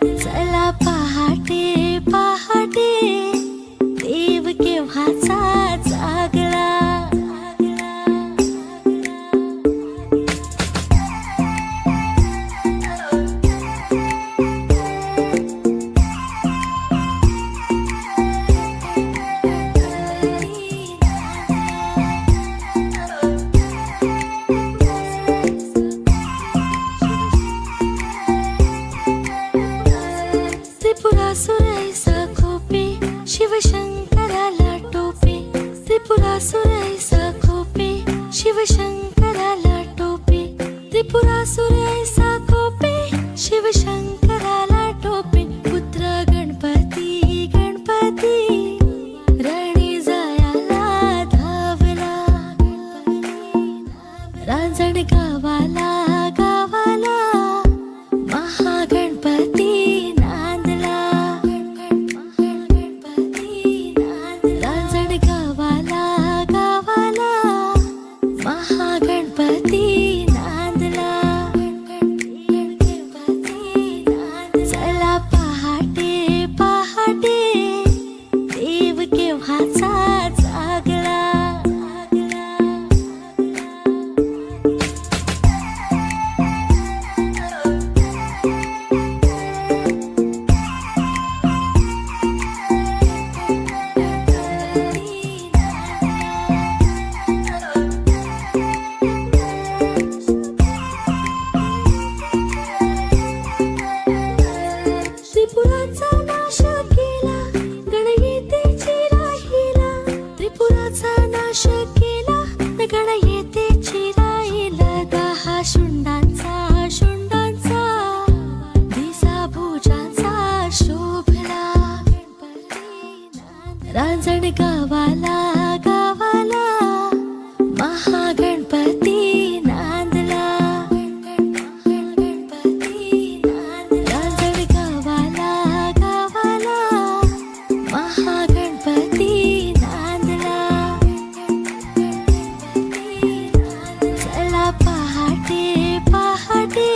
चला पहाटे पहाटे देव केव्हाचा जागला. त्रिपुरासुरैसा खोपे शिवशंकराला टोपे. त्रिपुरासुरैसा खोपे शिवशंकराला टोपे. त्रिपुरासुरैसा खोपे शिवशंकराला टोपे. पुत्र गणपती गणपती रणी जायाला धावला. रांजण गावाला गावाला महागणपती नांदला. रांजण गावाला गावाला महागणपती नांदला. चला पहाटे पहाटे देव केव्हाचा जागला. त्रिपुराचा नाश केला गणयेतेची राहिला. त्रिपुराचा नाश केला गणयेतेची राहिला. 10 शुंडांचा शुंडांचा दिसा भुजांचा शोभला. रांजण गावाला गावाला महागणपती नांदला. रांजण गावाला गावाला महागणपती नांदला. चला पहाटे पहाटे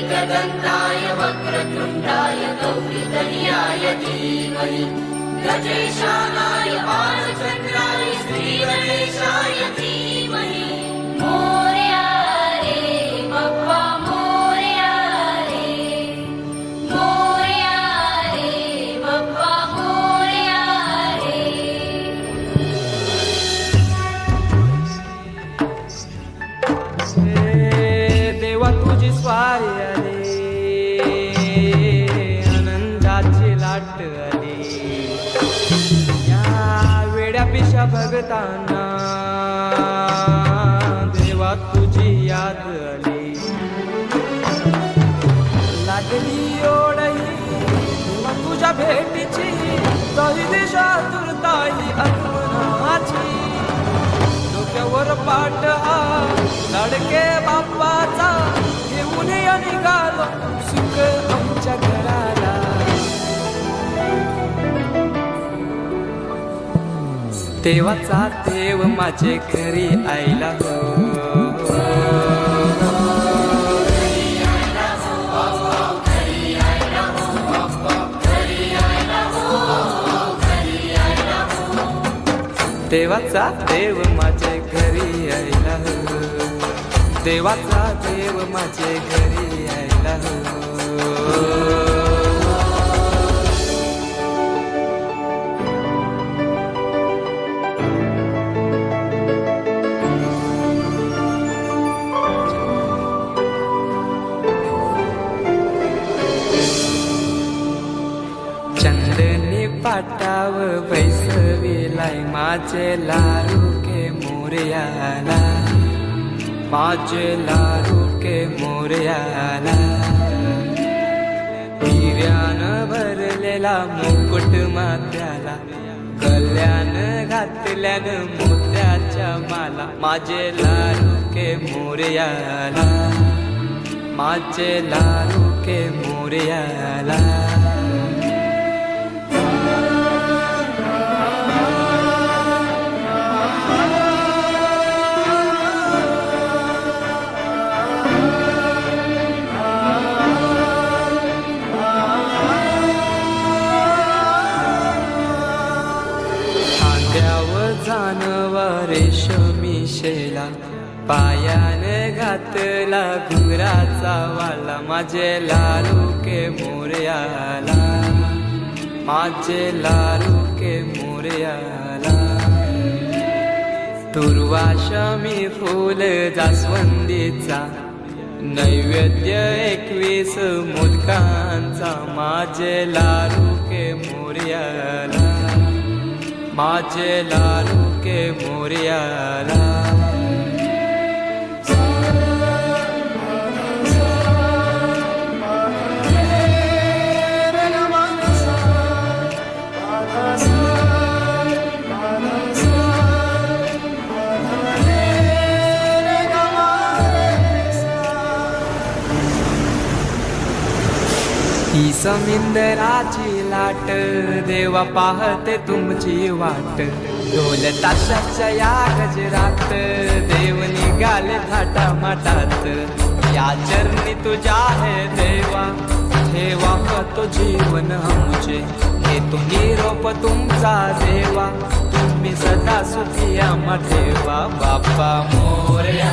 एकदन्ताय वक्रतुण्डाय गौरीतनयाय धीमहि गजेशानाय बालचन्द्राय श्रीगणेशाय धीमहि मोरया रे बाप्पा मोरया रे बाप्पा मोरया रे देवा तुझी स्वारी आली आनंदाची लाट आली या वेड्या पिशा भगतांना देवा तुझी याद आली लागली ओढही देवा तुझ्या भेटीची तरी दिशा तुरताई आत्मनाची डोक्यावर पाट हा लाडके बाप्पाचा घेऊन या निघालो सुख आमच्या घराला देवाचा देव माझे घरी आयला हो देवाचा देव माझे घरी आयला हो देवाचा देव माझे घरी आयला हो चंदनी पाटाव बैसविलाय माझे लाडू के मोरयाला माझे लाडू के मोरयाला हिऱ्यानं भरलेला मुकुट मात्याला कल्याण घातल्यानं मोत्याच्या माला माझे लाडू के मोरयाला माझे लाडू के मोरयाला रेशमी शेला पायाने घातला घुंगराचा वाला माझे लाडू के मोरयाला माझे लाडू के मोरयाला दुर्वाशमी फूल जास्वंदीचा नैवेद्य 21 मोदकांचा माझे लाडू के मोरयाला माझे लाडू के मोरयाला ही समिंदराची लाट देवा पाहते तुमची वाट ढोल ताशाच्या या गजरात देव निघाले थाटा माटात या चरणी तुझ्या आहे देवा ठेवा तो जीवन आमचे हे तुम्ही रोप तुमचा देवा तुम्ही सदा सुखी आम्हा ठेवा बाप्पा मोरया